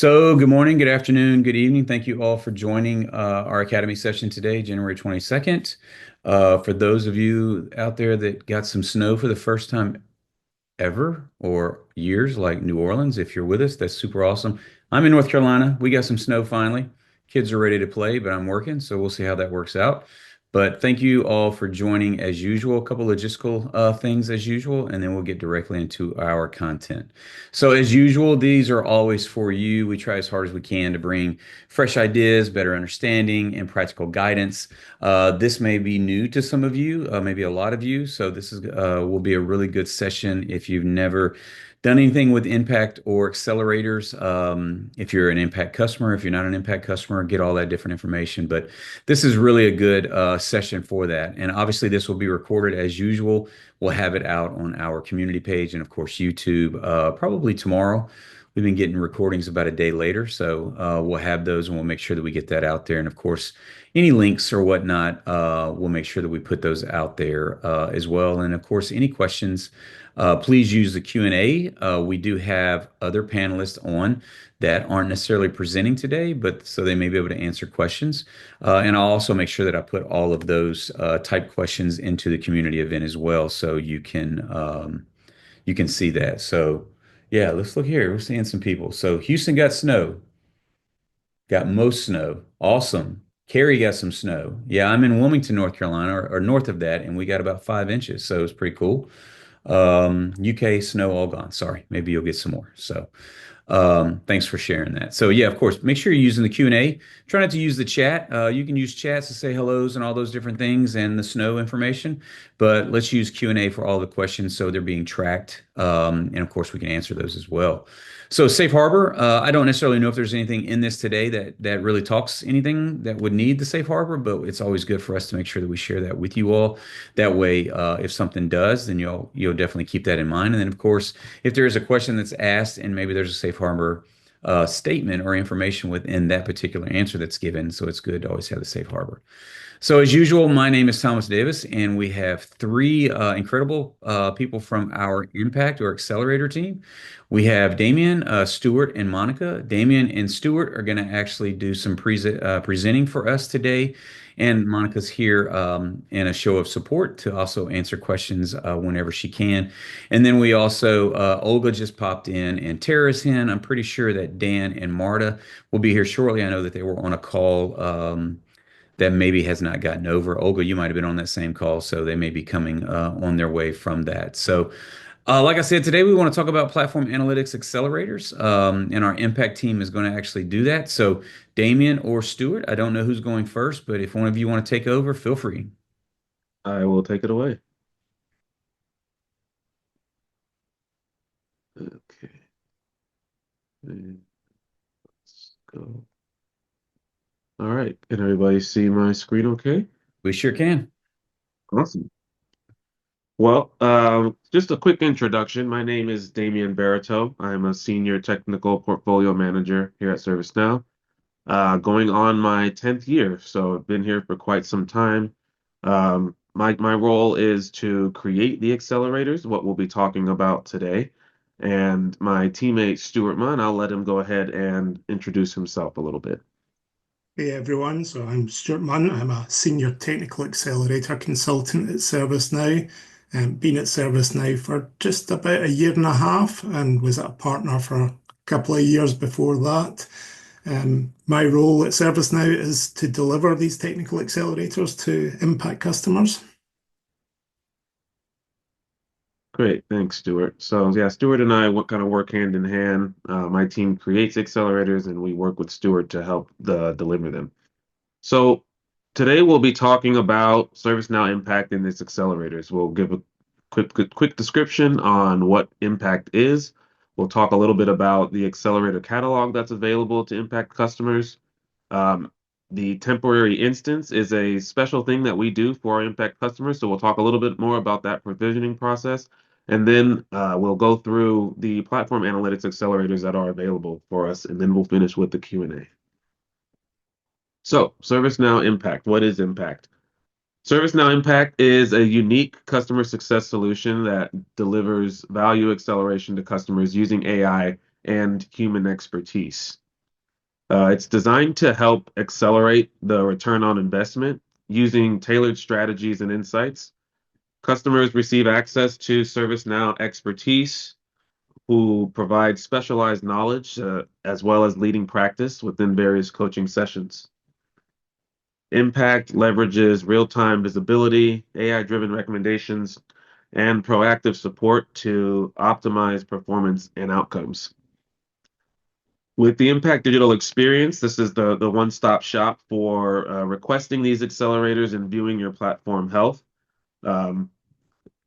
Good morning, good afternoon, good evening. Thank you all for joining our Academy session today, January 22nd. For those of you out there that got some snow for the first time ever or years, like New Orleans, if you're with us, that's super awesome. I'm in North Carolina. We got some snow finally. Kids are ready to play, but I'm working, so we'll see how that works out. But thank you all for joining as usual. A couple logistical things as usual, and then we'll get directly into our content. So, as usual, these are always for you. We try as hard as we can to bring fresh ideas, better understanding, and practical guidance. This may be new to some of you, maybe a lot of you. So, this is will be a really good session if you've never done anything with Impact or accelerators. If you're an Impact customer, if you're not an Impact customer, get all that different information. But this is really a good session for that. And obviously, this will be recorded as usual. We'll have it out on our community page and, of course, YouTube probably tomorrow. We've been getting recordings about a day later, so we'll have those and we'll make sure that we get that out there. And of course, any links or whatnot, we'll make sure that we put those out there as well. And of course, any questions, please use the Q&A. We do have other panelists on that aren't necessarily presenting today, but so they may be able to answer questions. And I'll also make sure that I put all of those type questions into the community event as well, so you can see that. So yeah, let's look here. We're seeing some people. So Houston got snow, got most snow. Awesome. Cary got some snow. Yeah, I'm in Wilmington, North Carolina, or north of that, and we got about 5 inches. So it's pretty cool. UK snow all gone. Sorry, maybe you'll get some more. So thanks for sharing that. So yeah, of course, make sure you're using the Q&A. Try not to use the chat. You can use chats to say hellos and all those different things and the snow information, but let's use Q&A for all the questions so they're being tracked. And of course, we can answer those as well. So safe harbor, I don't necessarily know if there's anything in this today that really talks anything that would need the safe harbor, but it's always good for us to make sure that we share that with you all. That way, if something does, then you'll definitely keep that in mind. And then, of course, if there is a question that's asked and maybe there's a safe harbor statement or information within that particular answer that's given, so it's good to always have the safe harbor. So as usual, my name is Thomas Davis, and we have three incredible people from our Impact or Accelerator team. We have Damien, Stuart, and Monica. Damien and Stuart are going to actually do some presenting for us today. And Monica's here in a show of support to also answer questions whenever she can. And then we also, Olga just popped in and Tara's in. I'm pretty sure that Dan and Marta will be here shortly. I know that they were on a call that maybe has not gotten over. Olga, you might have been on that same call, so they may be coming on their way from that. So like I said, today we want to talk about Platform Analytics Accelerators, and our Impact team is going to actually do that. So, Damien or Stuart, I don't know who's going first, but if one of you want to take over, feel free. I will take it away. Okay. And let's go. All right. Can everybody see my screen okay? We sure can. Awesome. Well, just a quick introduction. My name is Damian Barreto. I'm a senior technical portfolio manager here at ServiceNow, going on my 10th year. So I've been here for quite some time. My role is to create the accelerators, what we'll be talking about today. And my teammate, Stuart Munn, I'll let him go ahead and introduce himself a little bit. Hey everyone, so I'm Stuart Munn. I'm a senior technical accelerator consultant at ServiceNow, and been at ServiceNow for just about a year and a half, and was a partner for a couple of years before that. My role at ServiceNow is to deliver these technical accelerators to impact customers. Great, thanks, Stuart. So yeah, Stuart and I kind of work hand in hand. My team creates accelerators, and we work with Stuart to help deliver them. So today we'll be talking about ServiceNow Impact in its accelerators. We'll give a quick description on what Impact is. We'll talk a little bit about the accelerator catalog that's available to Impact customers. The temporary instance is a special thing that we do for our Impact customers, so we'll talk a little bit more about that provisioning process. And then we'll go through the platform analytics accelerators that are available for us, and then we'll finish with the Q&A. So, ServiceNow Impact. What is Impact? ServiceNow Impact is a unique customer success solution that delivers value acceleration to customers using AI and human expertise. It's designed to help accelerate the return on investment using tailored strategies and insights. Customers receive access to ServiceNow expertise, who provide specialized knowledge as well as leading practice within various coaching sessions. Impact leverages real-time visibility, AI-driven recommendations, and proactive support to optimize performance and outcomes. With the Impact Digital Experience, this is the one-stop shop for requesting these accelerators and viewing your platform health. Um,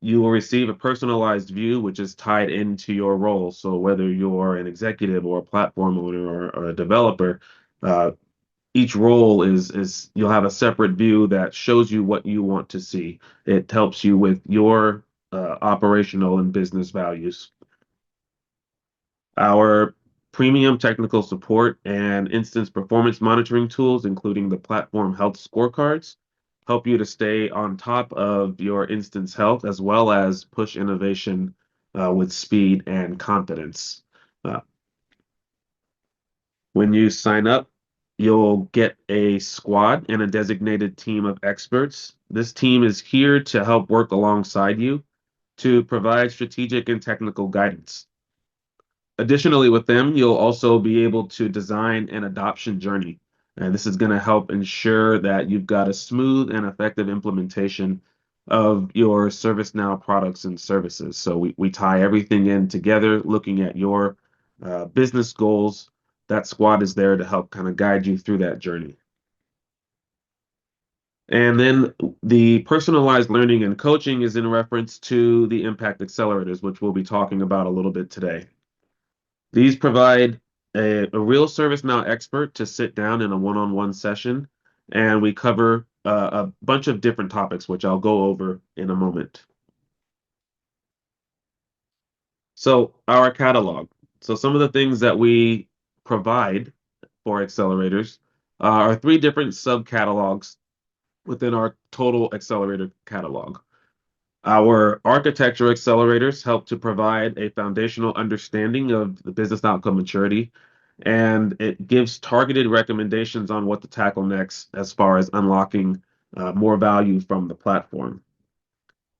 you will receive a personalized view, which is tied into your role. So whether you're an executive or a platform owner or a developer, uh, each role is you'll have a separate view that shows you what you want to see. It helps you with your operational and business values. Our premium technical support and instance performance monitoring tools, including the platform health scorecards, help you to stay on top of your instance health as well as push innovation with speed and confidence. Uh, when you sign up, you'll get a squad and a designated team of experts. This team is here to help work alongside you to provide strategic and technical guidance. Additionally, with them, you'll also be able to design an adoption journey. And this is going to help ensure that you've got a smooth and effective implementation of your ServiceNow products and services. So we tie everything in together, looking at your business goals. That squad is there to help kind of guide you through that journey. And then the personalized learning and coaching is in reference to the Impact Accelerators, which we'll be talking about a little bit today. These provide a real ServiceNow expert to sit down in a one-on-one session, and we cover a bunch of different topics, which I'll go over in a moment. So our catalog. So some of the things that we provide for accelerators are three different subcatalogs within our total accelerator catalog. Our architecture accelerators help to provide a foundational understanding of the business outcome maturity, and it gives targeted recommendations on what to tackle next as far as unlocking more value from the platform.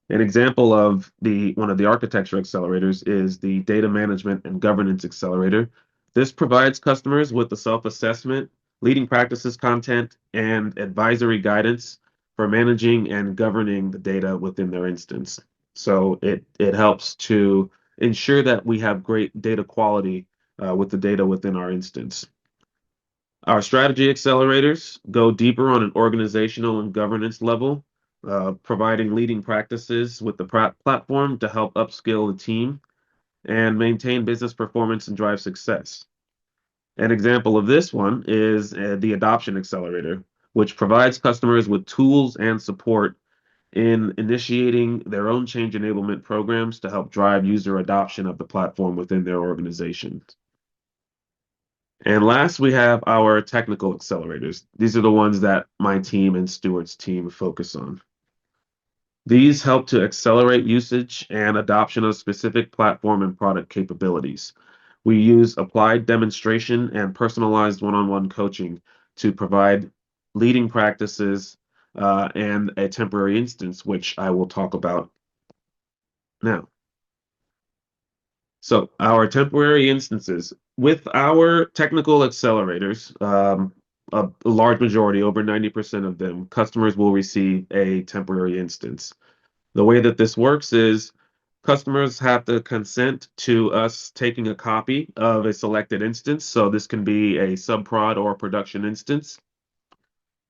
An example of one of the architecture accelerators is the data management and governance accelerator. This provides customers with the self-assessment, leading practices content, and advisory guidance for managing and governing the data within their instance. So it helps to ensure that we have great data quality with the data within our instance. Our strategy accelerators go deeper on an organizational and governance level, providing leading practices with the platform to help upskill the team and maintain business performance and drive success. An example of this one is the Adoption Accelerator, which provides customers with tools and support in initiating their own change enablement programs to help drive user adoption of the platform within their organizations. And last, we have our technical accelerators. These are the ones that my team and Stuart's team focus on. These help to accelerate usage and adoption of specific platform and product capabilities. We use applied demonstration and personalized one-on-one coaching to provide leading practices and a temporary instance, which I will talk about now. So our temporary instances with our technical accelerators, a large majority, over 90% of them, customers will receive a temporary instance. The way that this works is customers have to consent to us taking a copy of a selected instance. So this can be a subprod or a production instance.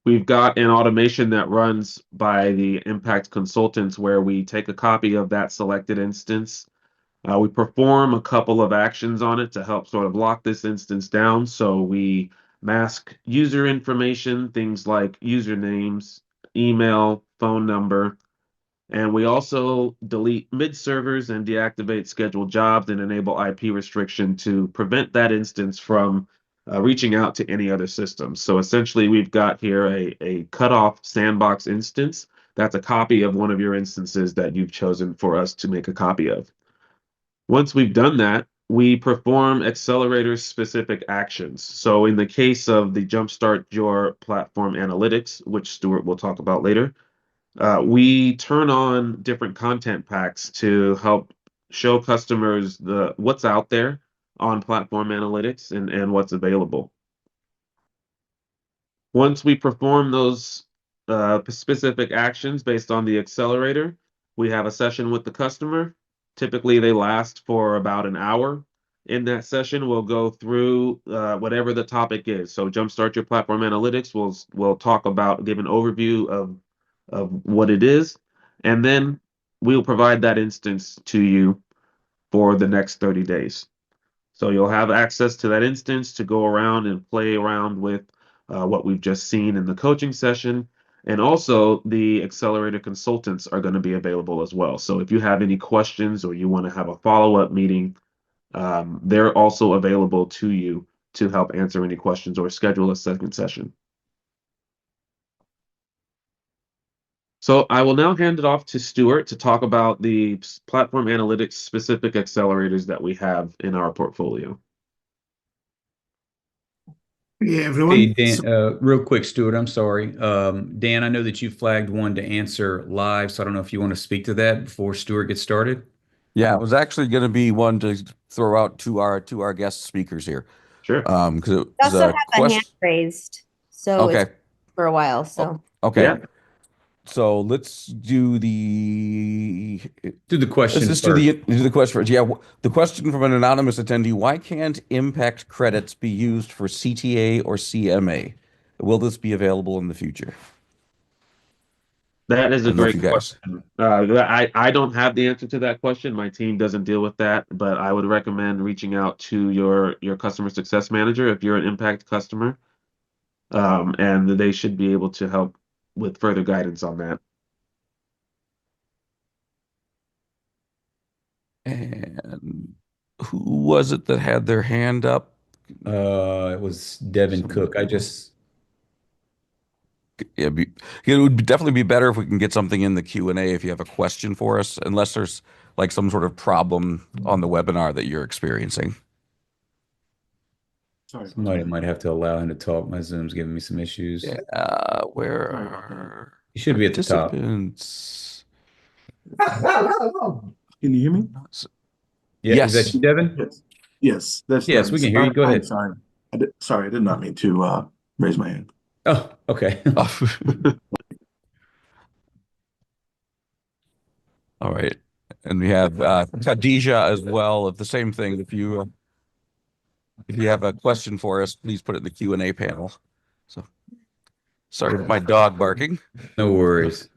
We've got an automation that runs by the Impact consultants where we take a copy of that selected instance. We perform a couple of actions on it to help sort of lock this instance down. So we mask user information, things like usernames, email, phone number, and we also delete mid servers and deactivate scheduled jobs and enable IP restriction to prevent that instance from reaching out to any other systems. So essentially, we've got here a cutoff sandbox instance. That's a copy of one of your instances that you've chosen for us to make a copy of. Once we've done that, we perform accelerator-specific actions. So in the case of the Jumpstart Your Platform Analytics, which Stuart will talk about later, we turn on different content packs to help show customers what's out there on Platform Analytics and what's available. Once we perform those specific actions based on the accelerator, we have a session with the customer. Typically, they last for about an hour. In that session, we'll go through whatever the topic is. So, Jumpstart Your Platform Analytics, we'll talk about, give an overview of what it is, and then we'll provide that instance to you for the next 30 days. So you'll have access to that instance to go around and play around with what we've just seen in the coaching session. And also, the accelerator consultants are going to be available as well. So if you have any questions or you want to have a follow-up meeting, they're also available to you to help answer any questions or schedule a second session. So I will now hand it off to Stuart to talk about the platform analytics specific accelerators that we have in our portfolio. Hey, Hey, everyone. Dan, real quick, Stuart, I'm sorry. Dan, I know that you flagged one to answer live, so I don't know if you want to speak to that before Stuart gets started. Yeah, it was actually going to be one to throw out to our guest speakers here. Sure. Because it I was also a have a hand question. raised, so it's Okay. for a while. So Okay. Yeah. So let's do the Do the question let's first. do the question first. Yeah, the question from an anonymous attendee: why can't impact credits be used for CTA or CMA? Will this be available in the future? That is a I don't know if great you guys. question. I don't have the answer to that question. My team doesn't deal with that, but I would recommend reaching out to your customer success manager if you're an impact customer, and they should be able to help with further guidance on that. And who was it that had their hand up? It was Devin Cook. Yeah, it would definitely be better if we can get something in the Q&A if you have a question for us, unless there's like some sort of problem on the webinar that you're experiencing. Sorry. Somebody might have to allow him to talk. My Zoom's giving me some issues. Yeah, where are He should be at the top. participants? Can you hear me? Yeah, is that Yes. you, Devin? Yes. Yes, that's Yes, Devin. we can hear you. Go I'm ahead. sorry. Sorry, I did not mean to raise my hand. Oh, okay. All right. And we have Khadija as well. If the same thing, if you have a question for us, please put it in the Q&A panel. So sorry for my dog barking. No worries.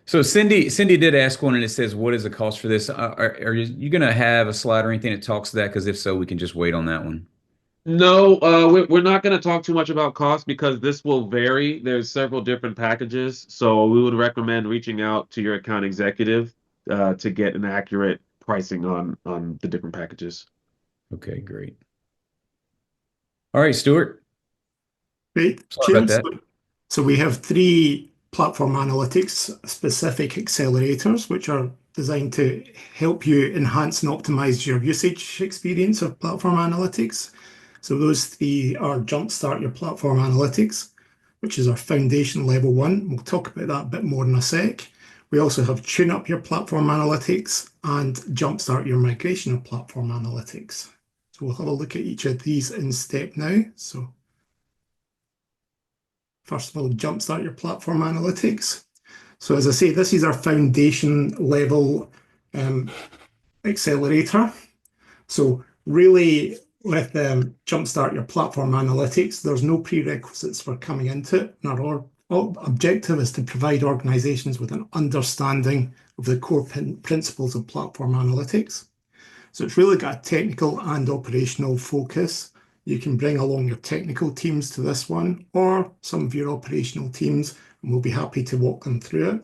So Cindy did ask one, and it says, "What is the cost for this?" Are you going to have a slide or anything that talks to that? Because if so, we can just wait on that one. No, we're not going to talk too much about cost because this will vary. There's several different packages, so we would recommend reaching out to your account executive to get an accurate pricing on the different packages. Okay, great. All right, Stuart. Great. Sorry about Cheers. that. So we have three platform analytics specific accelerators, which are designed to help you enhance and optimize your usage experience of platform analytics. So those three are Jumpstart Your Platform Analytics, which is our foundation level one. We'll talk about that a bit more in a sec. We also have Tune Up Your Platform Analytics and Jumpstart Your Migration of Platform Analytics. So we'll have a look at each of these in step now. So first of all, Jumpstart Your Platform Analytics. So as I say, this is our foundation level accelerator. So really with Jumpstart Your Platform Analytics, there's no prerequisites for coming into it. And our objective is to provide organizations with an understanding of the core principles of platform analytics. So it's really got a technical and operational focus. You can bring along your technical teams to this one or some of your operational teams, and we'll be happy to walk them through it.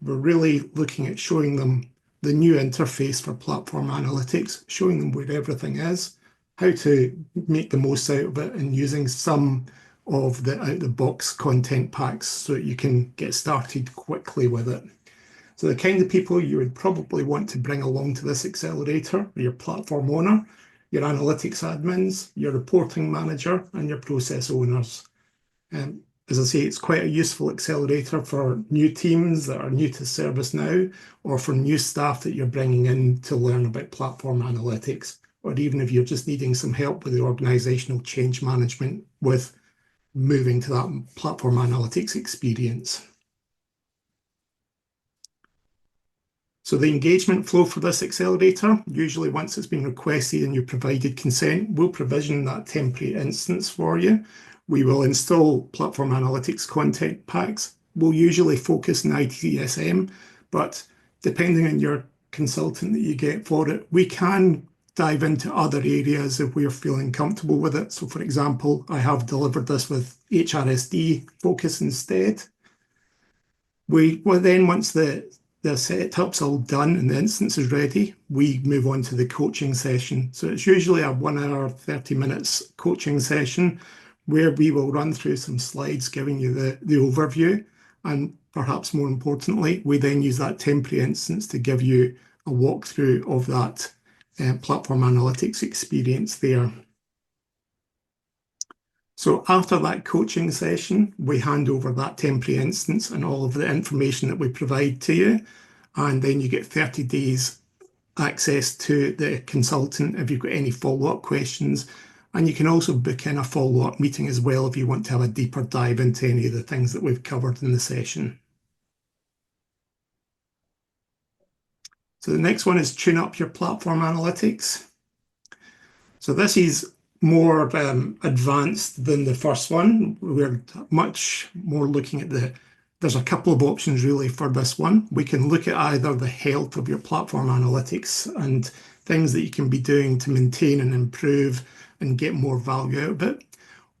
We're really looking at showing them the new interface for platform analytics, showing them where everything is, how to make the most out of it, and using some of the out-the-box content packs so that you can get started quickly with it. So the kind of people you would probably want to bring along to this accelerator are your platform owner, your analytics admins, your reporting manager, and your process owners. As I say, it's quite a useful accelerator for new teams that are new to ServiceNow, or for new staff that you're bringing in to learn about platform analytics, or even if you're just needing some help with the organizational change management with moving to that platform analytics experience. So the engagement flow for this accelerator, usually once it's been requested and you provided consent, we'll provision that temporary instance for you. We will install platform analytics content packs. We'll usually focus on ITSM, but depending on your consultant that you get for it, we can dive into other areas if we're feeling comfortable with it. So for example, I have delivered this with HRSD focus instead. Then once the setup's all done and the instance is ready, we move on to the coaching session. So it's usually a 1 hour, 30 minutes coaching session where we will run through some slides giving you the overview. And perhaps more importantly, we then use that temporary instance to give you a walkthrough of that platform analytics experience there. So after that coaching session, we hand over that temporary instance and all of the information that we provide to you. And then you get 30 days access to the consultant if you've got any follow-up questions. And you can also book in a follow-up meeting as well if you want to have a deeper dive into any of the things that we've covered in the session. So the next one is tune up your platform analytics. So this is more advanced than the first one. We're much more looking at there's a couple of options really for this one. We can look at either the health of your platform analytics and things that you can be doing to maintain and improve and get more value out of it.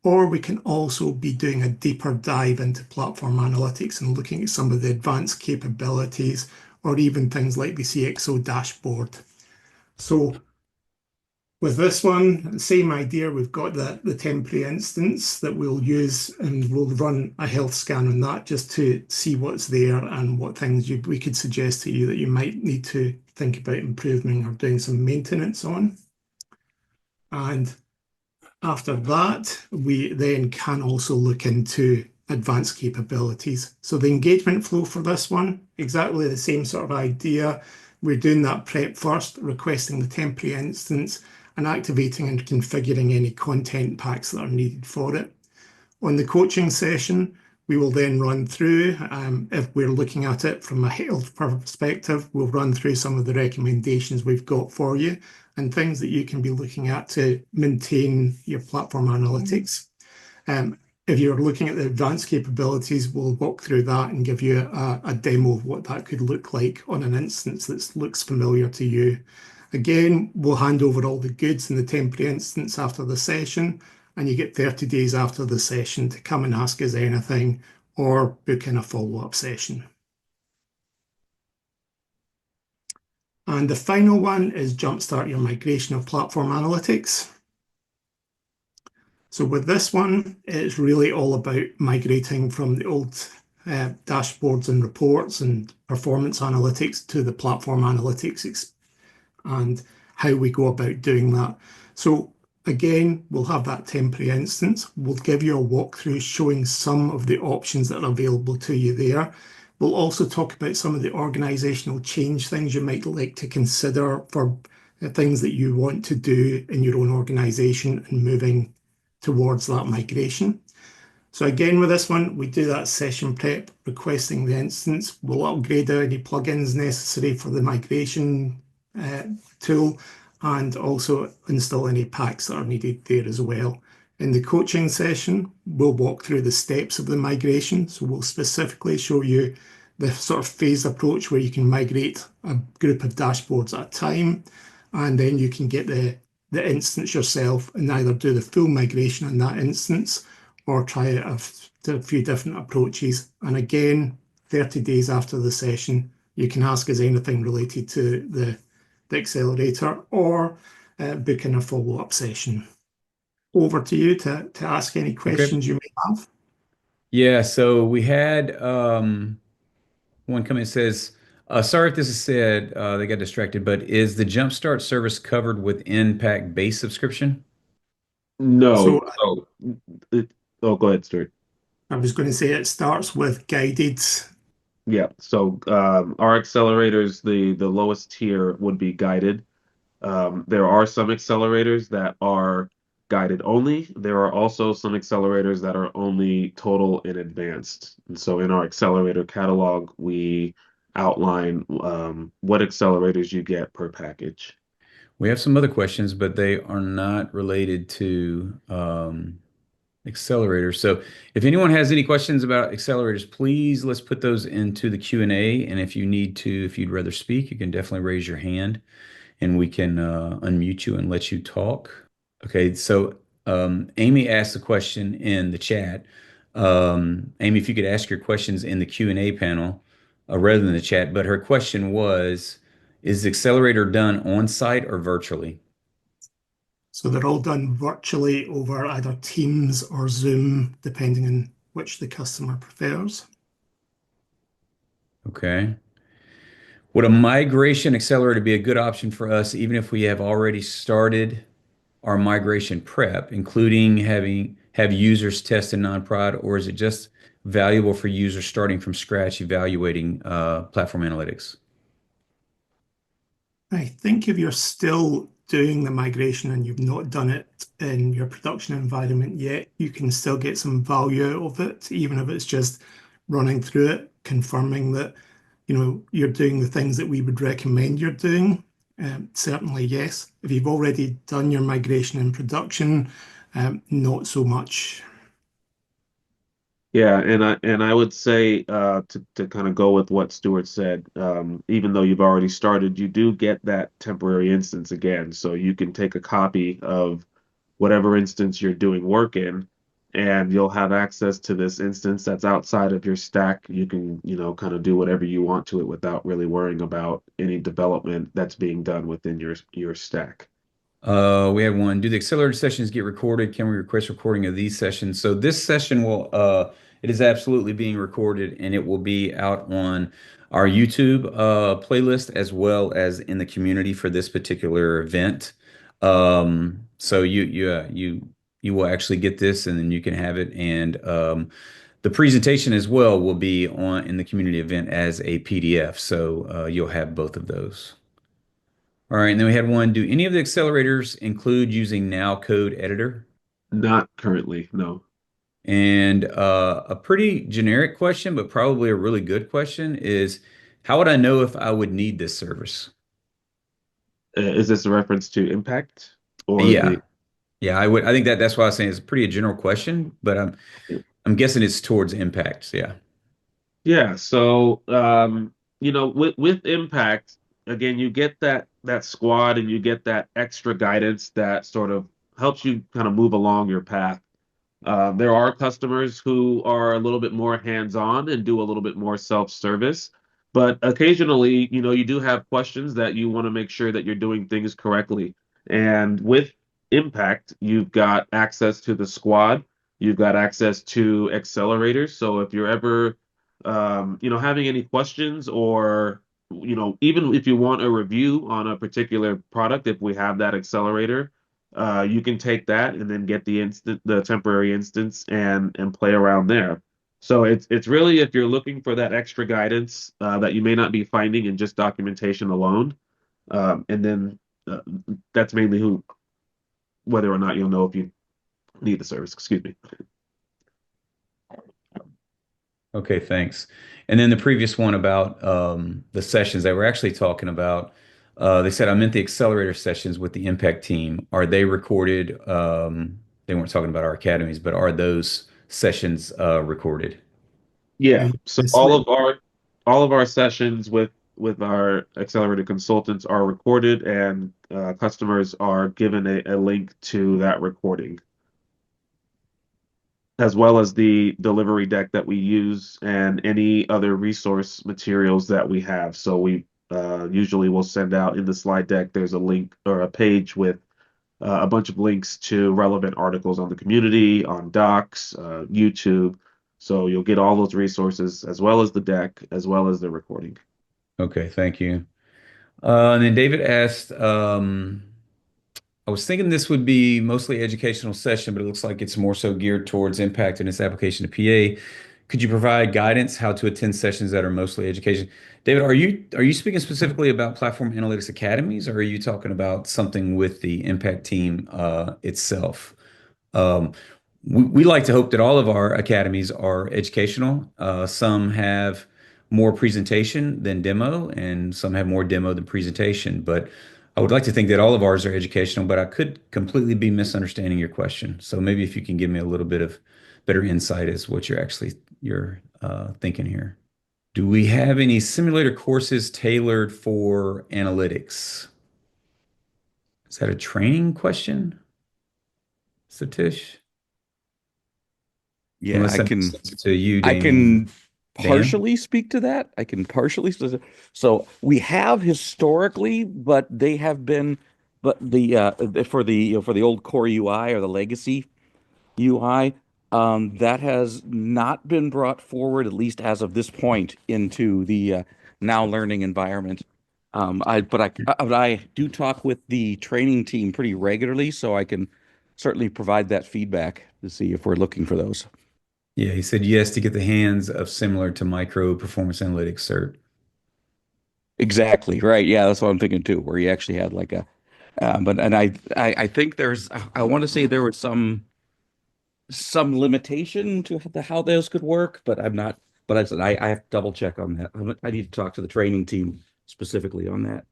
Or we can also be doing a deeper dive into platform analytics and looking at some of the advanced capabilities, or even things like the CXO dashboard. So with this one, same idea, we've got the temporary instance that we'll use, and we'll run a health scan on that just to see what's there and what things we could suggest to you that you might need to think about improving or doing some maintenance on. And after that, we then can also look into advanced capabilities. So the engagement flow for this one, exactly the same sort of idea. We're doing that prep first, requesting the temporary instance, and activating and configuring any content packs that are needed for it. On the coaching session, we will then run through, if we're looking at it from a health perspective, we'll run through some of the recommendations we've got for you and things that you can be looking at to maintain your platform analytics. If you're looking at the advanced capabilities, we'll walk through that and give you a demo of what that could look like on an instance that looks familiar to you. Again, we'll hand over all the goods in the temporary instance after the session, and you get 30 days after the session to come and ask us anything or book in a follow-up session. And the final one is Jumpstart your migration of platform analytics. So with this one, it's really all about migrating from the old dashboards and reports and performance analytics to the platform analytics and how we go about doing that. So again, we'll have that temporary instance. We'll give you a walkthrough showing some of the options that are available to you there. We'll also talk about some of the organizational change things you might like to consider for the things that you want to do in your own organization and moving towards that migration. So again, with this one, we do that session prep, requesting the instance. We'll upgrade any plugins necessary for the migration tool, and also install any packs that are needed there as well. In the coaching session, we'll walk through the steps of the migration. So we'll specifically show you the sort of phased approach where you can migrate a group of dashboards at a time, and then you can get the instance yourself and either do the full migration in that instance or try out a few different approaches. And again, 30 days after the session, you can ask us anything related to the accelerator or book in a follow-up session. Over to you to ask any questions you may have. Yeah, so we had one comment says, Sorry if this is said, they got distracted, but is the Jumpstart service covered with Impact base subscription? No. So So, it, oh, go ahead, Stuart. I was going to say it starts with guided. Yeah. So, our accelerators, the lowest tier would be guided. There are some accelerators that are guided only. There are also some accelerators that are only total and advanced. And so in our accelerator catalog, we outline what accelerators you get per package. We have some other questions, but they are not related to accelerators. So if anyone has any questions about accelerators, please let's put those into the Q&A. And if you need to, if you'd rather speak, you can definitely raise your hand and we can unmute you and let you talk. Okay, so Amy asked the question in the chat. Amy, if you could ask your questions in the Q&A panel rather than the chat, but her question was, is the accelerator done on site or virtually? So they're all done virtually over either Teams or Zoom, depending on which the customer prefers. Okay. Would a migration accelerator be a good option for us, even if we have already started our migration prep, including have users test in non-prod, or is it just valuable for users starting from scratch evaluating platform analytics? I think if you're still doing the migration and you've not done it in your production environment yet, you can still get some value out of it, even if it's just running through it, confirming that, you're doing the things that we would recommend you're doing. Certainly, yes. If you've already done your migration in production, not so much. Yeah, and I would say to kind of go with what Stuart said, even though you've already started, you do get that temporary instance again. So you can take a copy of whatever instance you're doing work in, and you'll have access to this instance that's outside of your stack. You can, kind of do whatever you want to it without really worrying about any development that's being done within your stack. We had one. Do the accelerator sessions get recorded? Can we request recording of these sessions? So this session will, it is absolutely being recorded and it will be out on our YouTube playlist as well as in the community for this particular event. So you will actually get this and then you can have it. And the presentation as well will be on in the community event as a PDF. So you'll have both of those. All right, and then we had one, do any of the accelerators include using Now Code Editor? Not currently, no. And a pretty generic question, but probably a really good question is, how would I know if I would need this service? Is this a reference to impact or Yeah, the? yeah, I would. I think that's why I was saying it's a pretty general question, but I'm guessing it's towards impacts. Yeah. Yeah, so with impact, again, you get that squad and you get that extra guidance that sort of helps you kind of move along your path. There are customers who are a little bit more hands-on and do a little bit more self-service, but occasionally, you do have questions that you want to make sure that you're doing things correctly. And with Impact, you've got access to the squad, you've got access to accelerators. So if you're ever, having any questions or, even if you want a review on a particular product, if we have that accelerator, you can take that and then get the temporary instance and play around there. So it's really if you're looking for that extra guidance that you may not be finding in just documentation alone, and then uh, that's mainly whether or not you'll know if you need the service. Excuse me. Okay, thanks. And then the previous one about the sessions they were actually talking about, they said I meant the accelerator sessions with the impact team. Are they recorded? They weren't talking about our academies, but are those sessions recorded? Yeah. So Yes, all of our sessions with our accelerator consultants are recorded, and customers are given a link to that recording, as well as the delivery deck that we use and any other resource materials that we have. So we usually will send out in the slide deck, there's a link or a page with a bunch of links to relevant articles on the community, on docs, YouTube. So you'll get all those resources as well as the deck, as well as the recording. Okay, thank you. And then David asked, I was thinking this would be mostly educational session, but it looks like it's more so geared towards impact and its application to PA. Could you provide guidance how to attend sessions that are mostly education? David, are you speaking specifically about Platform Analytics Academies, or are you talking about something with the impact team itself? Um, we like to hope that all of our academies are educational. Some have more presentation than demo, and some have more demo than presentation. But I would like to think that all of ours are educational, but I could completely be misunderstanding your question. So maybe if you can give me a little bit of better insight as what you're thinking here. Do we have any simulator courses tailored for analytics? Is that a training question, Satish? Yeah, Unless that makes sense to you, I Damien. can Dan? partially speak to that. I can partially. So we have historically, but they have been, but for the for the old core UI or the legacy UI, that has not been brought forward, at least as of this point, into the now learning environment. But I do talk with the training team pretty regularly, so I can certainly provide that feedback to see if we're looking for those. Yeah, he said yes to get the hands of similar to micro performance analytics cert. Exactly, right. Yeah, that's what I'm thinking too, where you actually had like a, but and I think I want to say there was some limitation to how those could work, but I'm not. But I said I have to double check on that. I need to talk to the training team specifically on that.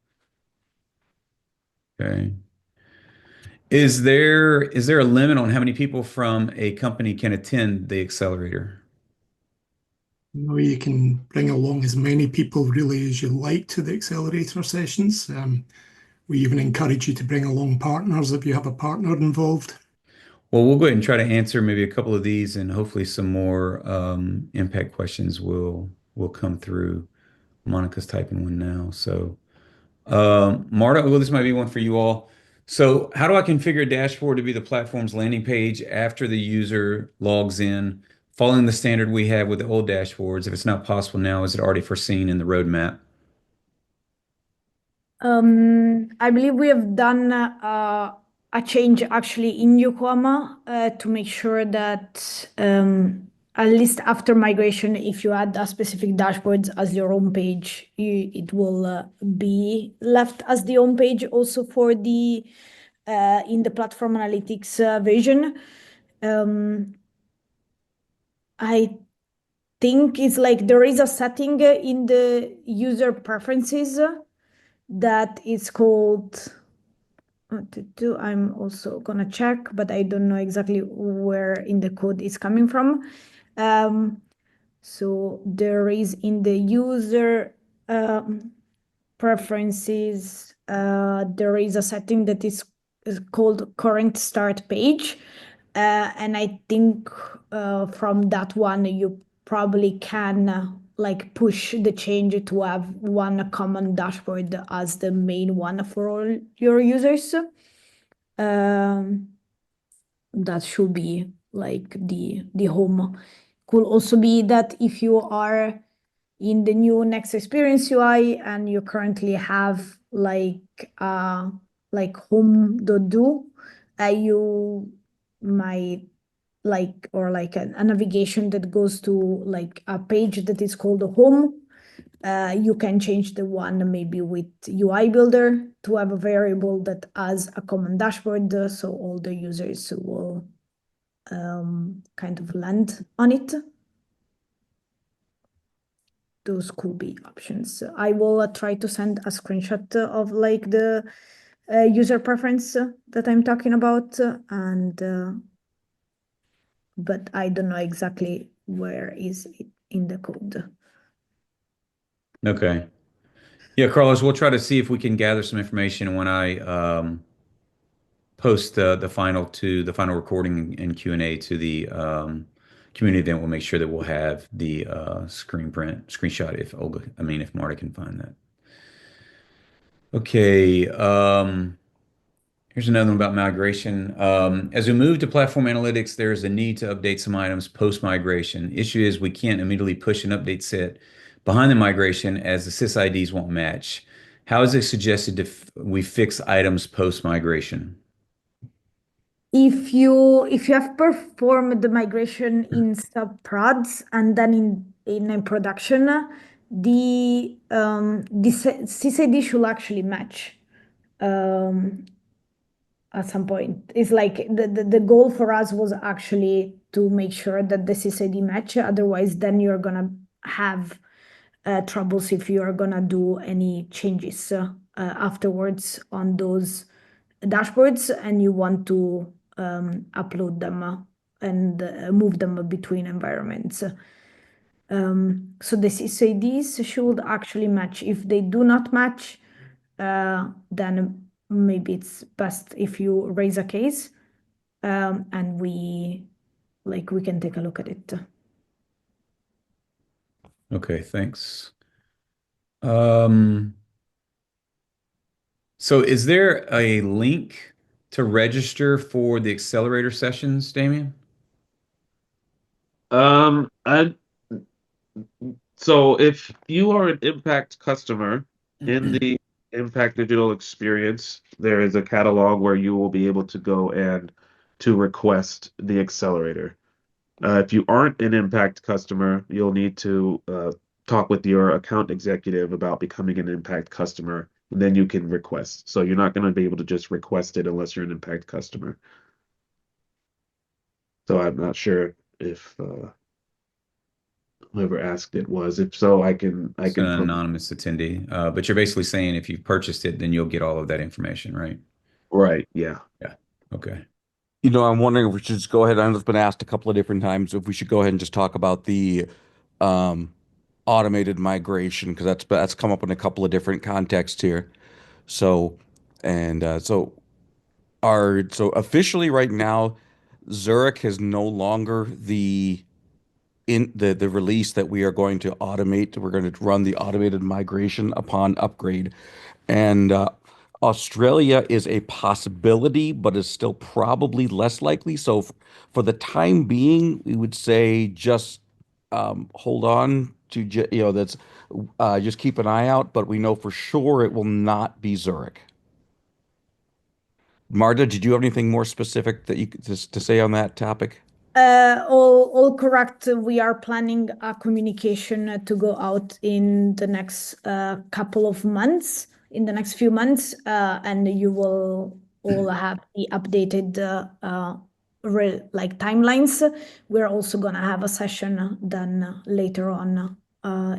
Okay. Is there a limit on how many people from a company can attend the accelerator? You know, you can bring along as many people really as you like to the accelerator sessions. We even encourage you to bring along partners if you have a partner involved. Well, we'll go ahead and try to answer maybe a couple of these, and hopefully some more impact questions will come through. Monica's typing one now. So, Marta, well, this might be one for you all. So, how do I configure a dashboard to be the platform's landing page after the user logs in, following the standard we have with the old dashboards? If it's not possible now, is it already foreseen in the roadmap? I believe we have done a change actually in Yokohama to make sure that at least after migration, if you add a specific dashboards as your home page, it will be left as the home page also for the in the platform analytics version. I think it's like there is a setting in the user preferences that is called I'm also gonna check, but I don't know exactly where in the code it's coming from. So there is in the user preferences, there is a setting that is called current start page. And I think from that one, you probably can like push the change to have one common dashboard as the main one for all your users. That should be like the home. Could also be that if you are in the new Next Experience UI and you currently have like home.do, you might like or like a navigation that goes to like a page that is called a home. You can change the one maybe with UI Builder to have a variable that has a common dashboard, so all the users will kind of land on it. Those could be options. I will try to send a screenshot of like the user preference that I'm talking about, and but I don't know exactly where is it in the code. Okay. Yeah, Carlos, we'll try to see if we can gather some information, and when I post the final recording and Q&A to the community event, we'll make sure that we'll have the screenshot if Marta can find that. Okay. Here's another one about migration. As we move to platform analytics, there's a need to update some items post-migration. Issue is we can't immediately push an update set behind the migration as the sysids won't match. How is it suggested we fix items post-migration? If you have performed the migration in sub-prods and then in production, the sysid should actually match at some point. It's like the goal for us was actually to make sure that the sysid match. Otherwise, then you're gonna have troubles if you are gonna do any changes afterwards on those dashboards and you want to upload them and move them between environments. So the sysids should actually match. If they do not match, then maybe it's best if you raise a case and we can take a look at it. Okay, thanks. So is there a link to register for the accelerator sessions, Damien? I So if you are an Impact customer in the Impact Digital experience, there is a catalog where you will be able to go and to request the accelerator. If you aren't an Impact customer, you'll need to talk with your account executive about becoming an Impact customer, and then you can request. So you're not going to be able to just request it unless you're an Impact customer. So I'm not sure if whoever asked it was. If so, I can It's an provide. anonymous attendee, but you're basically saying if you've purchased it, then you'll get all of that information, right? Right, yeah. Yeah. Okay. I'm wondering if we should just go ahead. I know it's been asked a couple of different times if we should go ahead and just talk about the um, automated migration because that's come up in a couple of different contexts here. So, and so officially right now, Zurich is no longer the release that we are going to automate. We're going to run the automated migration upon upgrade, and Australia is a possibility, but is still probably less likely. So for the time being, we would say just hold on to that's just keep an eye out. But we know for sure it will not be Zurich. Marta, did you have anything more specific that you could to say on that topic? All correct. We are planning a communication to go out in the next couple of months, in the next few months, and you will all have the updated timelines. We're also gonna have a session then later on I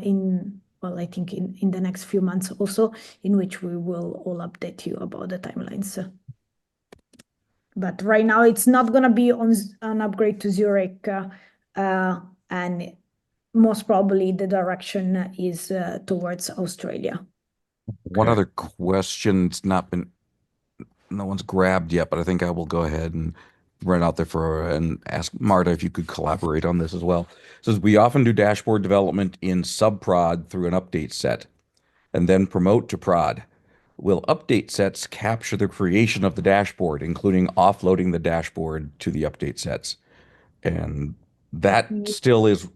think in the next few months also, in which we will all update you about the timelines. But right now it's not going to be on an upgrade to Zurich, and most probably the direction is towards Australia. One other question, it's not been, no one's grabbed yet, but I think I will go ahead and run out there and ask Marta if you could collaborate on this as well. It says we often do dashboard development in sub-prod through an update set and then promote to prod. Will update sets capture the creation of the dashboard, including offloading the dashboard to the update sets? And that still is,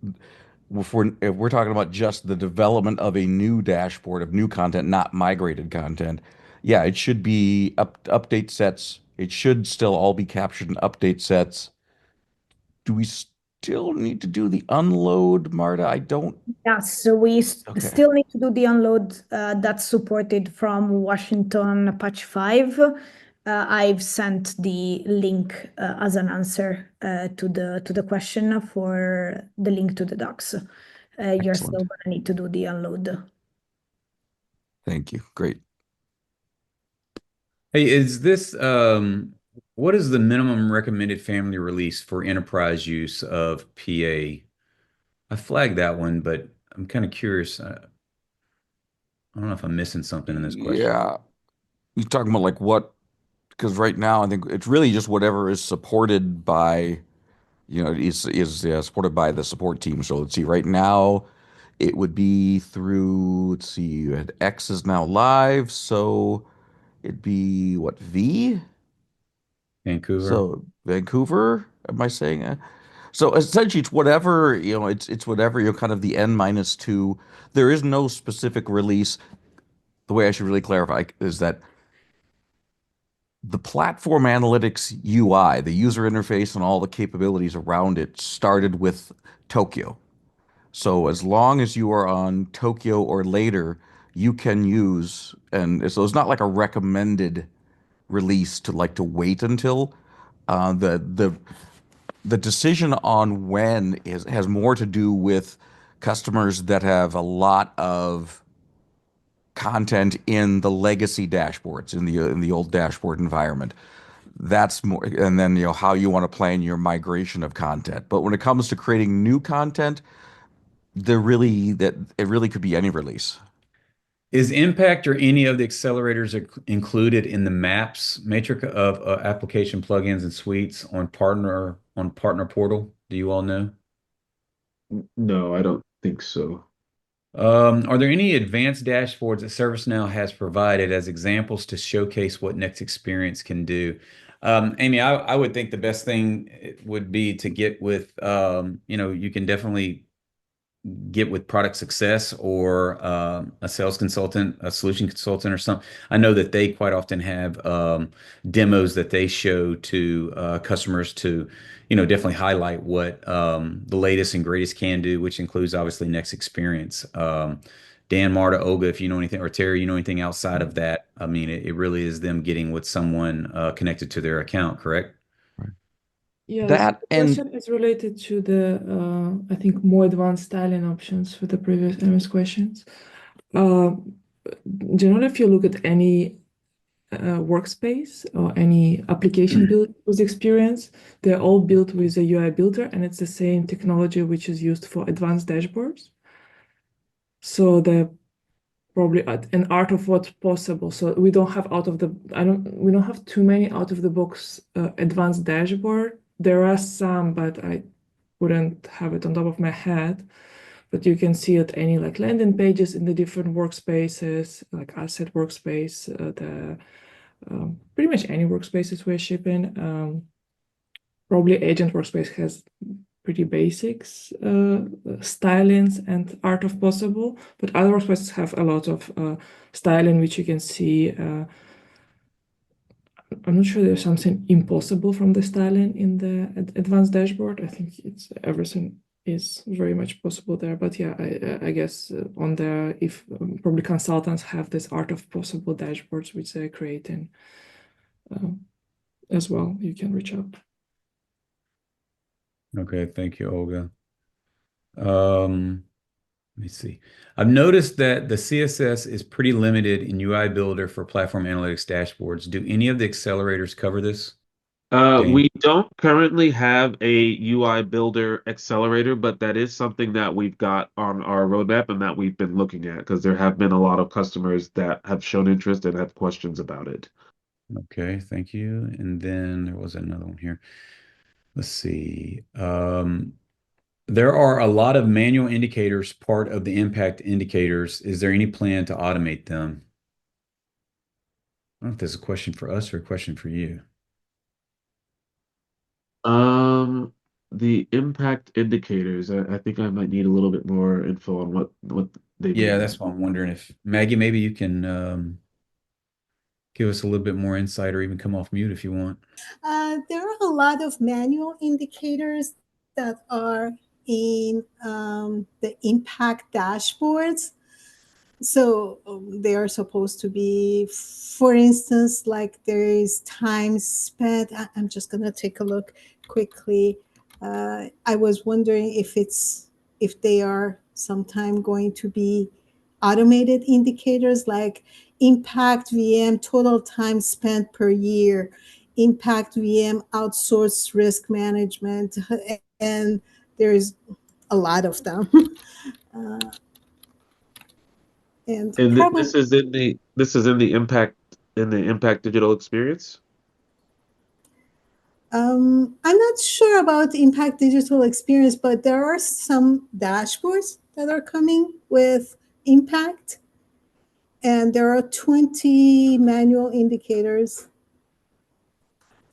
if we're talking about just the development of a new dashboard of new content, not migrated content, yeah, it should be update sets. It should still all be captured in update sets. Do we still need to do the unload, Marta? I don't. Yes, so we Okay. still need to do the unload that's supported from Washington patch 5. I've sent the link as an answer to the question for the link to the docs. You're still Excellent. going to need to do the unload. Thank you. Great. Hey, what is the minimum recommended family release for enterprise use of PA? I flagged that one, but I'm kind of curious. I don't know if I'm missing something in this question. Yeah. You're talking about like what, because right now I think it's really just whatever is supported by, is supported by the support team. So let's see, right now it would be through, let's see, you had X is now live. So it'd be what, V? Vancouver. So Vancouver, am I saying? So essentially, it's whatever, it's whatever you're kind of the N-2. There is no specific release. The way I should really clarify is that the Platform Analytics UI, the user interface and all the capabilities around it started with Tokyo. So as long as you are on Tokyo or later, you can use, and so it's not like a recommended release to wait until. The decision on when has more to do with customers that have a lot of content in the legacy dashboards in the old dashboard environment. That's more, and then how you want to plan your migration of content. But when it comes to creating new content, it really could be any release. Is Impact or any of the accelerators included in the maps matrix of application plugins and suites on partner portal? Do you all know? No, I don't think so. Are there any advanced dashboards that ServiceNow has provided as examples to showcase what Next Experience can do? Amy, I would think the best thing would be to get with, you can definitely get with product success or a sales consultant, a solution consultant or something. I know that they quite often have demos that they show to customers to, definitely highlight what the latest and greatest can do, which includes obviously Next Experience. Dan, Marta, Olga, if you know anything, or Terry, you know anything outside of that, I mean, it really is them getting with someone connected to their account, correct? Yes, That the and question is related to the, I think, more advanced styling options for the previous MS questions. Generally, if you look at any workspace or any application built with experience, they're all built with a UI builder, and it's the same technology which is used for advanced dashboards. So the probably an art of what's possible. So we don't have we don't have too many out of the box advanced dashboard. There are some, but I wouldn't have it on top of my head. But you can see it any like landing pages in the different workspaces, like asset workspace, pretty much any workspaces we're shipping. Probably agent workspace has pretty basics stylings and art of possible, but other workspaces have a lot of styling which you can see. I'm not sure there's something impossible from the styling in the advanced dashboard. I think everything is very much possible there. But yeah, I guess on there, if probably consultants have this art of possible dashboards which they're creating as well, you can reach out. Okay, thank you, Olga. Let me see. I've noticed that the CSS is pretty limited in UI Builder for Platform Analytics dashboards. Do any of the accelerators cover this? We don't currently have a UI Builder accelerator, but that is something that we've got on our roadmap and that we've been looking at because there have been a lot of customers that have shown interest and have questions about it. Okay, thank you. And then there was another one here. Let's see. There are a lot of manual indicators part of the impact indicators. Is there any plan to automate them? I don't know if this is a question for us or a question for you. The impact indicators, I think I might need a little bit more info on what they Yeah, mean. that's what I'm wondering if Maggie, maybe you can give us a little bit more insight or even come off mute if you want. There are a lot of manual indicators that are in the impact dashboards. So they are supposed to be, for instance, like there is time spent. I'm just going to take a look quickly. I was wondering if they are sometime going to be automated indicators like impact VM total time spent per year, impact VM outsourced risk management, and there's a lot of them. And And probably this is in the impact digital experience. I'm not sure about Impact Digital Experience, but there are some dashboards that are coming with Impact, and there are 20 manual indicators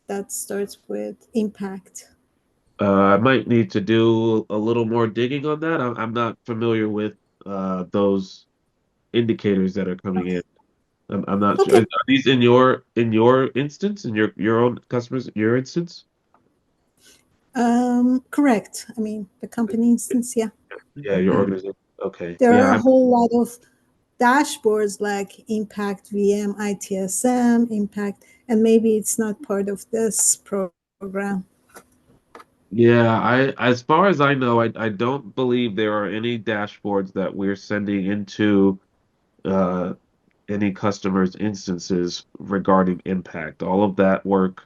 that starts with Impact. I might need to do a little more digging on that. I'm not familiar with those indicators that are coming in. I'm not sure. Okay. Are these in your instance, in your own customers, your instance? Correct. I mean, the company instance, yeah. Yeah, your organization. Okay. There Yeah, are a whole lot of dashboards like Impact VM, ITSM, Impact, and maybe it's not part of this program. yeah. As far as I know, I don't believe there are any dashboards that we're sending into uh, any customers' instances regarding impact. All of that work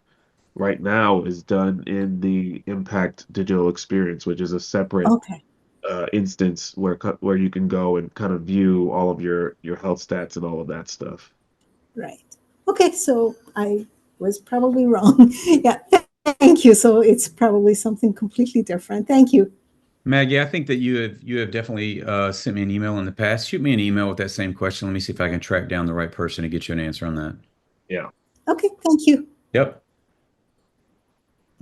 right now is done in the Impact Digital Experience, which is a separate Okay, instance where you can go and kind of view all of your health stats and all of that stuff. right. Okay, so I was probably wrong. Yeah, thank you. So it's probably something completely different. Thank you. Maggie, I think that you have definitely sent me an email in the past. Shoot me an email with that same question. Let me see if I can track down the right person to get you an answer on that. Yeah. Okay, thank you. Yep.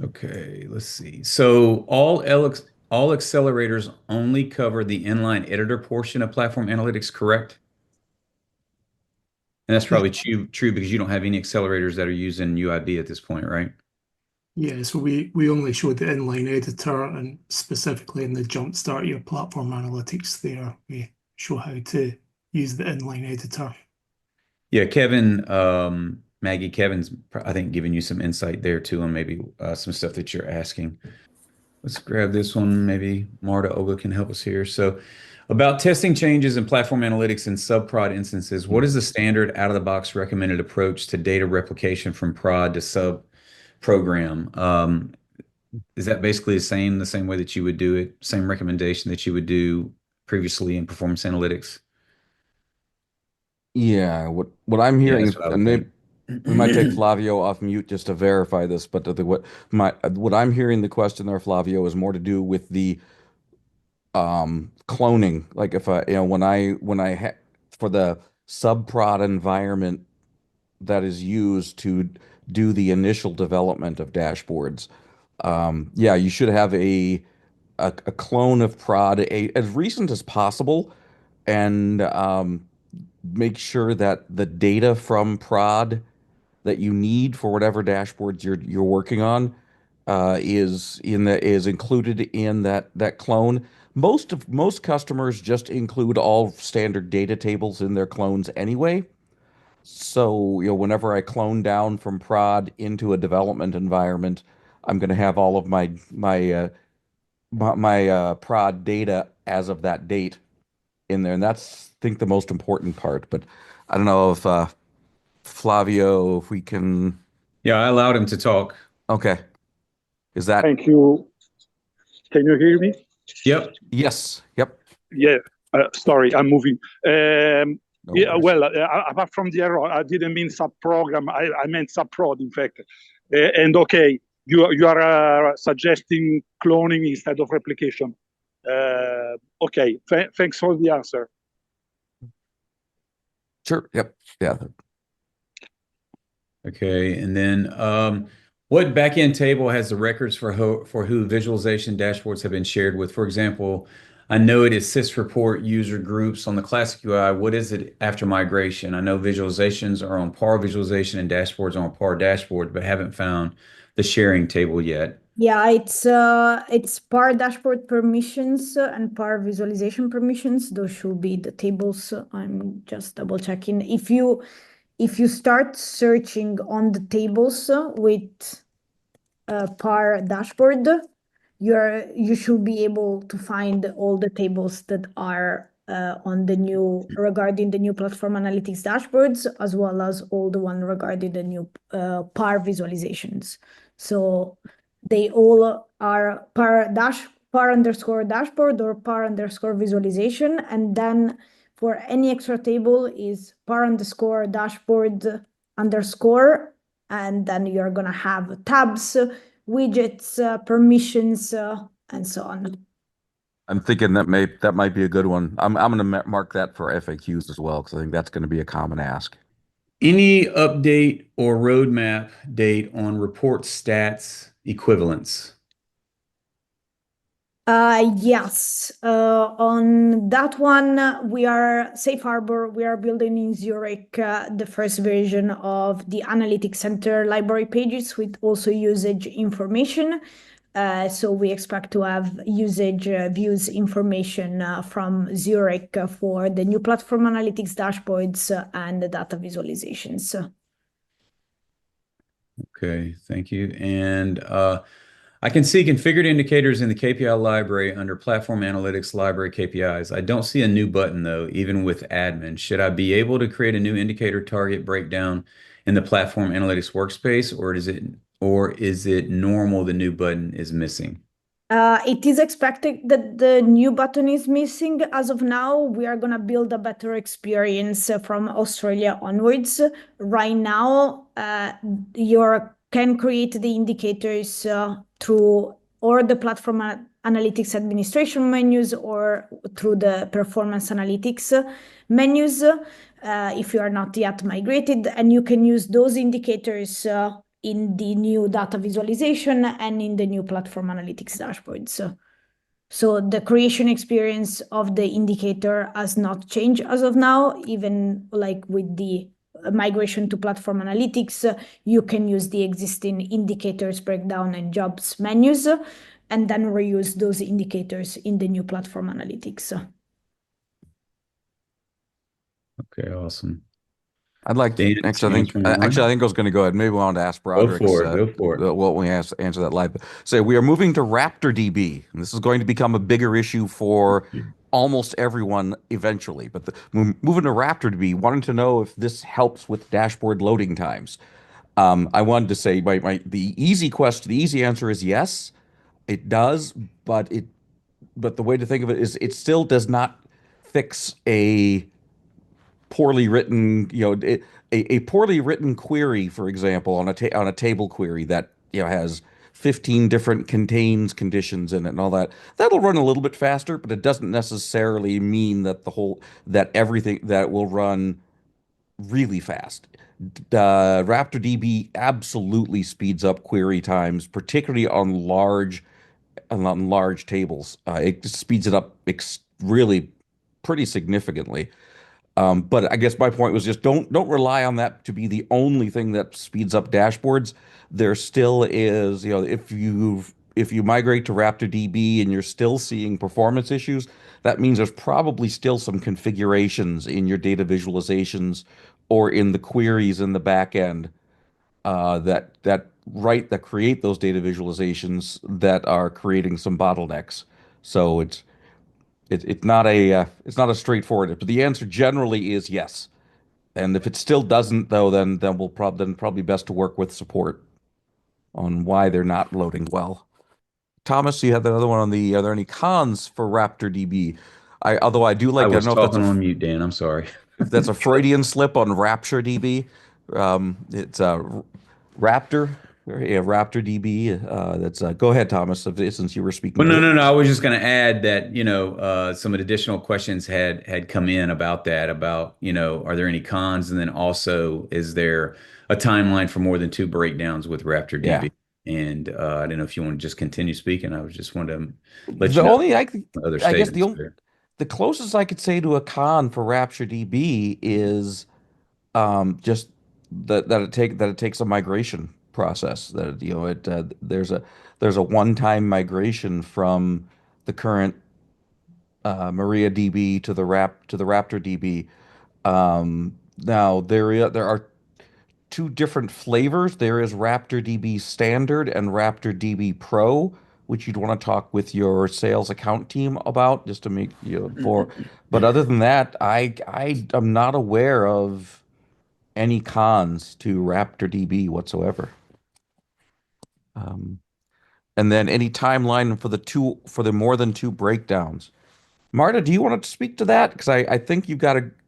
Okay, let's see. So all accelerators only cover the inline editor portion of Platform Analytics, correct? And that's Yeah, probably true because you don't have any accelerators that are using UIB at this point, right? yeah. So we only showed the inline editor, and specifically in the Jumpstart Your Platform Analytics there, we show how to use the inline editor. Yeah, Kevin, Maggie, Kevin's, I think, giving you some insight there too, and maybe some stuff that you're asking. Let's grab this one. Maybe Marta Olga can help us here. So, about testing changes in platform analytics in sub-prod instances, what is the standard out-of-the-box recommended approach to data replication from prod to sub program? Is that basically the same way that you would do it, same recommendation that you would do previously in performance analytics? Yeah, what I'm Yeah, hearing, that's what I would and maybe think. we might take Flavio off mute just to verify this, but what I'm hearing the question there, Flavio, is more to do with the cloning. Like if I, when I for the subprod environment that is used to do the initial development of dashboards. Yeah, you should have a clone of prod as recent as possible, and make sure that the data from prod that you need for whatever dashboards you're working on is included in that clone. Most customers just include all standard data tables in their clones anyway. So, whenever I clone down from prod into a development environment, I'm going to have all of my prod data as of that date in there, and that's, I think, the most important part. But I don't know if Flavio, if we can. Yeah, I allowed him to talk. Okay, is that? Thank you. Can you hear me? Yep. Yes. Yep. Yeah. Sorry, I'm moving. No Yeah. worries. Well, apart from the error, I didn't mean sub-program. I meant sub-prod, in fact. And okay, you are suggesting cloning instead of replication. Okay. Thanks for the answer. Sure. Yep. Yeah. Okay, and then what backend table has the records for who visualization dashboards have been shared with? For example, I know it is sys report user groups on the classic UI. What is it after migration? I know visualizations are on par visualization and dashboards are on par dashboard, but haven't found the sharing table yet. Yeah, it's par dashboard permissions and par visualization permissions. Those should be the tables. I'm just double checking. If you start searching on the tables with par dashboard, you should be able to find all the tables that are regarding the new platform analytics dashboards, as well as all the one regarding the new par visualizations. So they all are par underscore dashboard or par underscore visualization, and then for any extra table is par underscore dashboard underscore, and then you're gonna have tabs, widgets, permissions, and so on. I'm thinking that might be a good one. I'm going to mark that for FAQs as well, because I think that's going to be a common ask. Any update or roadmap date on report stats equivalence? Yes. On that one, we are Safe Harbor. We are building in Zurich the first version of the Analytics Center library pages with also usage information. So we expect to have usage views information from Zurich for the new platform analytics dashboards and the data visualizations. Okay, thank you. And I can see configured indicators in the KPI library under Platform Analytics Library KPIs. I don't see a new button though, even with admin. Should I be able to create a new indicator target breakdown in the Platform Analytics workspace, or is it normal the new button is missing? It is expected that the new button is missing. As of now, we are going to build a better experience from Australia onwards. Right now, you can create the indicators through or the platform analytics administration menus or through the performance analytics menus if you are not yet migrated, and you can use those indicators in the new data visualization and in the new platform analytics dashboards. So the creation experience of the indicator has not changed as of now. Even like with the migration to platform analytics, you can use the existing indicators breakdown and jobs menus, and then reuse those indicators in the new platform analytics. Okay, awesome. I'd like to Dan, actually. I think I was going to go ahead. Maybe I wanted to ask Broderick. Go for it. What we answer that live. Say we are moving to RaptorDB, and this is going to become a bigger issue for almost everyone eventually. But moving to RaptorDB, wanting to know if this helps with dashboard loading times. I wanted to say the easy answer is yes, it does, but the way to think of it is it still does not fix a poorly written, a poorly written query, for example, on a table query that has 15 different conditions in it and all that. That'll run a little bit faster, but it doesn't necessarily mean that everything that will run really fast. RaptorDB absolutely speeds up query times, particularly on large tables. It just speeds it up really pretty significantly. But I guess my point was just don't rely on that to be the only thing that speeds up dashboards. There still is, if you migrate to RaptorDB and you're still seeing performance issues, that means there's probably still some configurations in your data visualizations or in the queries in the back end that create those data visualizations that are creating some bottlenecks. So it's not a straightforward, but the answer generally is yes. And if it still doesn't, though, then probably best to work with support on why they're not loading well. Thomas, you had that other one on are there any cons for RaptorDB? Although I do like, I was don't know if talking on mute, Dan. I'm sorry. if that's a Freudian slip on RaptureDB. It's Raptor. Yeah, RaptorDB. Go ahead, Thomas, since you were speaking Well, to it. no. I was just going to add that, some additional questions had come in about that, about, are there any cons? And then also, is there a timeline for more than two breakdowns with RaptorDB? Yeah. And I don't know if you want to just continue speaking. I was just wanted to let The you know only I other guess statements there. the closest I could say to a con for RaptureDB is just that it takes a migration process. That there's a one-time migration from the current MariaDB to the RaptorDB. Now there are two different flavors. There is RaptorDB Standard and RaptorDB Pro, which you'd want to talk with your sales account team about, just to make for. But other than that, I am not aware of any cons to RaptorDB whatsoever. And then any timeline for the more than two breakdowns. Marta, do you want to speak to that? Because I think you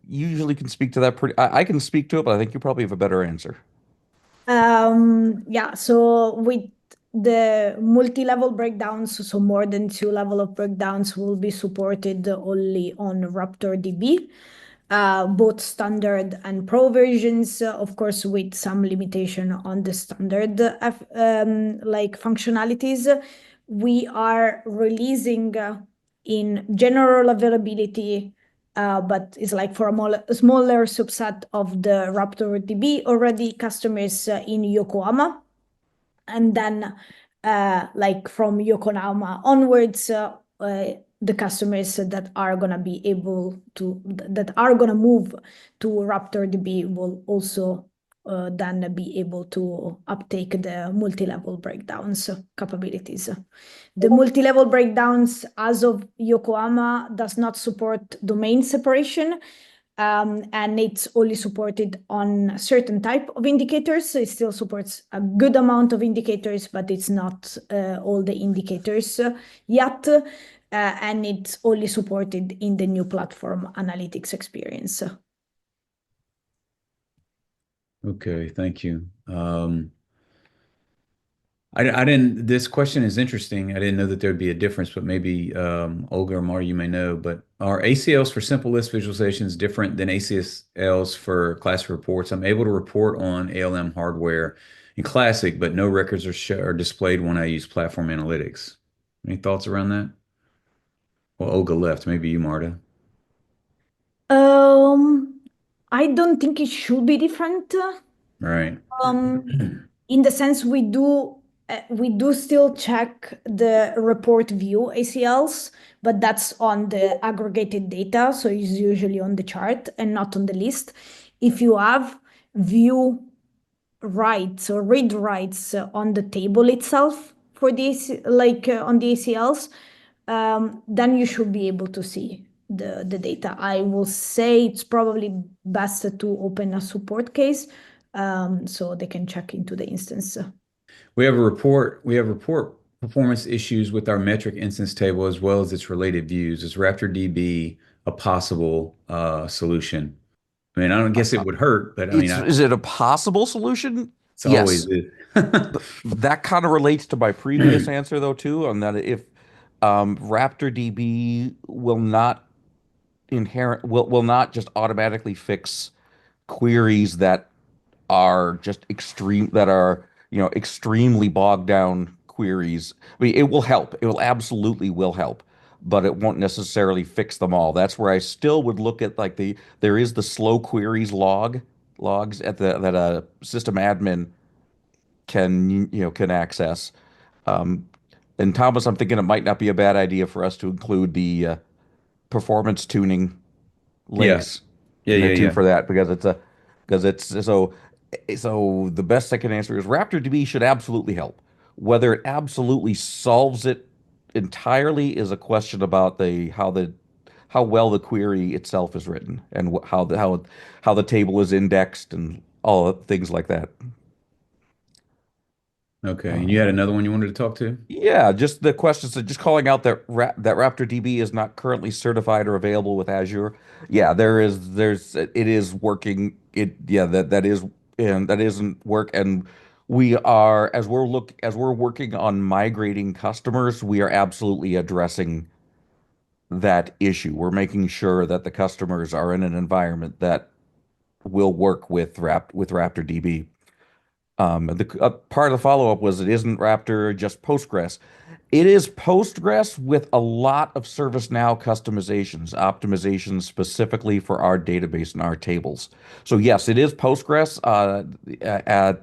usually can speak to that I can speak to it, but I think you probably have a better answer. Yeah, so with the multi-level breakdowns, so more than two level of breakdowns will be supported only on RaptorDB, both standard and pro versions, of course, with some limitation on the standard like functionalities. we are releasing in general availability, but it's like for a smaller subset of the RaptorDB already customers in Yokohama. And then like from Yokohama onwards, the customers that are going to be able to, that are going to move to RaptorDB will also then be able to uptake the multi-level breakdowns capabilities. The multi-level breakdowns as of Yokohama does not support domain separation, and it's only supported on a certain type of indicators. It still supports a good amount of indicators, but it's not all the indicators yet. And it's only supported in the new platform analytics experience. Okay, thank you. I didn't, this question is interesting. I didn't know that there'd be a difference, but maybe Olga or Mar, you may know, but are ACLs for simple list visualizations different than ACLs for classic reports? I'm able to report on ALM hardware in Classic, but no records are displayed when I use Platform Analytics. Any thoughts around that? Well, Olga left. Maybe you, Marta. I don't think it should be different. Right. In the sense we do still check the report view ACLs, but that's on the aggregated data, so it's usually on the chart and not on the list. If you have view rights or read rights on the table itself for this, like on the ACLs, then you should be able to see the data. I will say it's probably best to open a support case so they can check into the instance. We have report performance issues with our metric instance table as well as its related views. Is RaptorDB a possible solution? I mean, I don't guess it would hurt, but I mean, Is it a possible solution? it's Yes. always is. That kind of relates to my previous answer, though, too, on that if RaptorDB will not will not just automatically fix queries that are just extremely bogged down queries. I mean, it will help. It will absolutely will help, but it won't necessarily fix them all. That's where I still would look at like there is the slow queries logs at that a system admin can access. And Thomas, I'm thinking it might not be a bad idea for us to include the performance tuning links in there too for that because it's so the best I can answer is RaptorDB should absolutely help. Whether it absolutely solves it entirely is a question about how well the query itself is written and how the table is indexed and all things like that. Okay, and you had another one you wanted to talk to? Yeah, just the questions, just calling out that RaptorDB is not currently certified or available with Azure. Yeah, it is working. That isn't work, and we are as we're working on migrating customers, we are absolutely addressing that issue. We're making sure that the customers are in an environment that will work with RaptorDB. Part of the follow-up was it isn't Raptor just Postgres. It is Postgres with a lot of ServiceNow customizations, optimizations specifically for our database and our tables. So yes, it is Postgres. It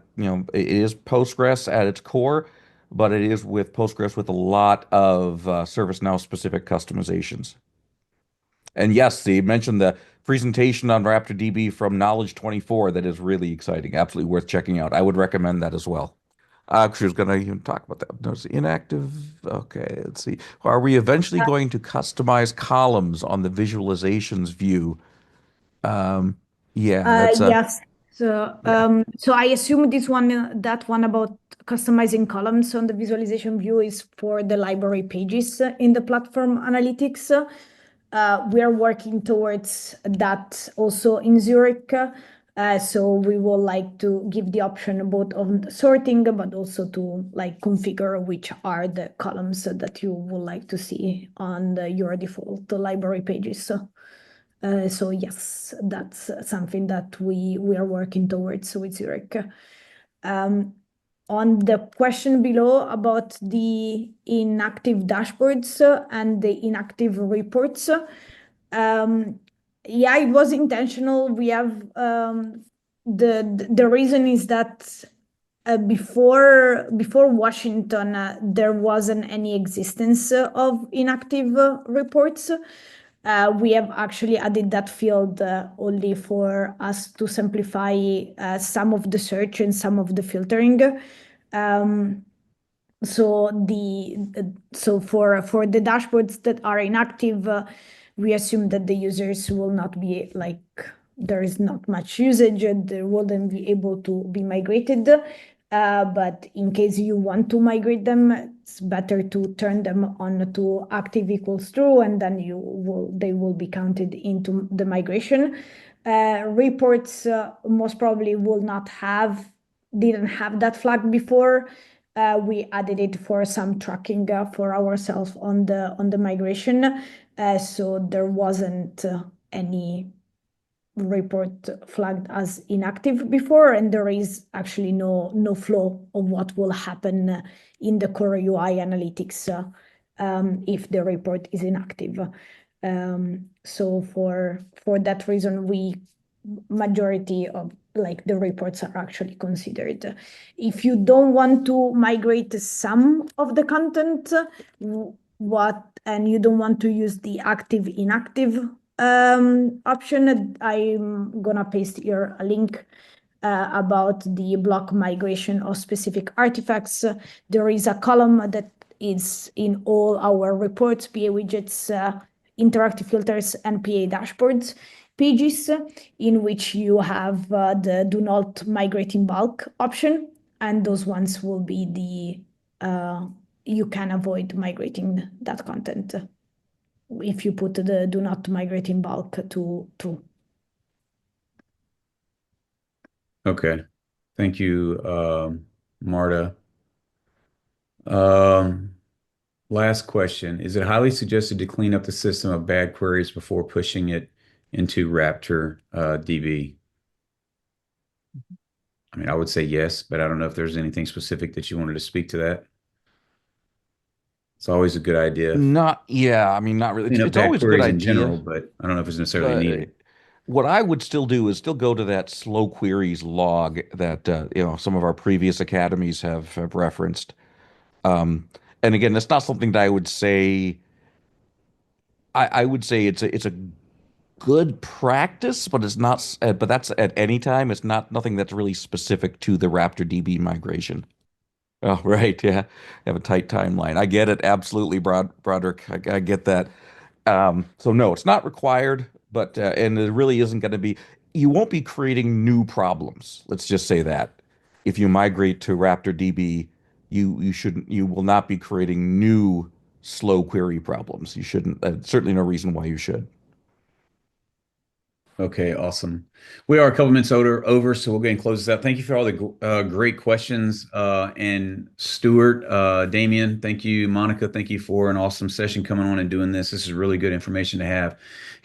is Postgres at its core, but it is with Postgres with a lot of ServiceNow specific customizations. And yes, they mentioned the presentation on RaptorDB from Knowledge 24 that is really exciting, absolutely worth checking out. I would recommend that as well. She was going to even talk about that. Notice inactive. Okay, let's see. Are we eventually going to customize columns on the visualizations view? Yes. So, so I assume that one about customizing columns on the visualization view is for the library pages in the platform analytics. We are working towards that also in Zurich. So we will like to give the option both of sorting, but also to like configure which are the columns that you would like to see on your default library pages. So yes, that's something that we are working towards with Zurich. On on the question below about the inactive dashboards and the inactive reports. Yeah, it was intentional. We have the reason is that before Washington, there wasn't any existence of inactive reports. We have actually added that field only for us to simplify some of the search and some of the filtering. So for the dashboards that are inactive, we assume that the users will not be like, there is not much usage and they wouldn't be able to be migrated. But in case you want to migrate them, it's better to turn them on to active equals true, and then they will be counted into the migration. Reports most probably didn't have that flag before. We added it for some tracking for ourselves on the migration. So there wasn't any report flagged as inactive before, and there is actually no flow of what will happen in the core UI analytics if the report is inactive. So for that reason, majority of like the reports are actually considered. If you don't want to migrate some of the content, and you don't want to use the active inactive option, I'm gonna paste here a link about the block migration of specific artifacts. There is a column that is in all our reports, PA widgets, interactive filters, and PA dashboards pages, in which you have the do not migrate in bulk option, and those ones will be you can avoid migrating that content if you put the do not migrate in bulk to true. Okay. Thank you, Marta. Last question. Is it highly suggested to clean up the system of bad queries before pushing it into Raptor DB? I mean, I would say yes, but I don't know if there's anything specific that you wanted to speak to that. It's always a good idea. I mean, not really. Clean up It's bad always a good queries in idea. general, but I don't know if it's necessarily needed. What I would still do is still go to that slow queries log that some of our previous academies have referenced. And again, that's not something that I would say. I would say it's a good practice, but it's not. But that's at any time. It's nothing that's really specific to the Raptor DB migration. Oh, right. Yeah. Have a tight timeline. I get it. Absolutely, Broderick. I get that. So no, it's not required, but and it really isn't going to be. You won't be creating new problems. Let's just say that if you migrate to Raptor DB, you will not be creating new slow query problems. You shouldn't. Certainly no reason why you should. Okay, awesome. We are a couple minutes over, so we'll go ahead and close this out. Thank you for all the great questions. And Stuart, Damien, thank you. Monica, thank you for an awesome session coming on and doing this. This is really good information to have,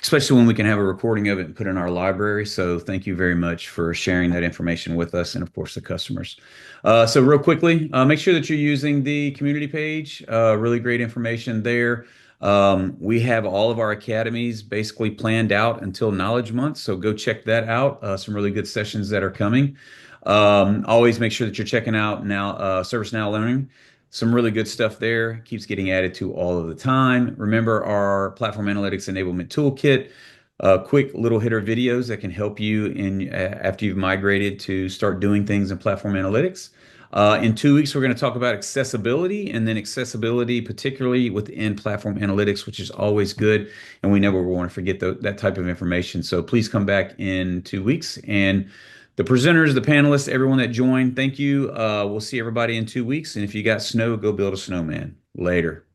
especially when we can have a recording of it and put in our library. So thank you very much for sharing that information with us and, of course, the customers. So real quickly, make sure that you're using the community page. Really great information there. We have all of our academies basically planned out until Knowledge Month, so go check that out. Some really good sessions that are coming. Always make sure that you're checking out now ServiceNow Learning. Some really good stuff there. Keeps getting added to all of the time. Remember our Platform Analytics Enablement Toolkit. Quick little hitter videos that can help you after you've migrated to start doing things in Platform Analytics. In 2 weeks, we're going to talk about accessibility, and then accessibility, particularly within Platform Analytics, which is always good. And we never want to forget that type of information. So please come back in 2 weeks. And the presenters, the panelists, everyone that joined, thank you. We'll see everybody in 2 weeks. And if you got snow, go build a snowman. Later.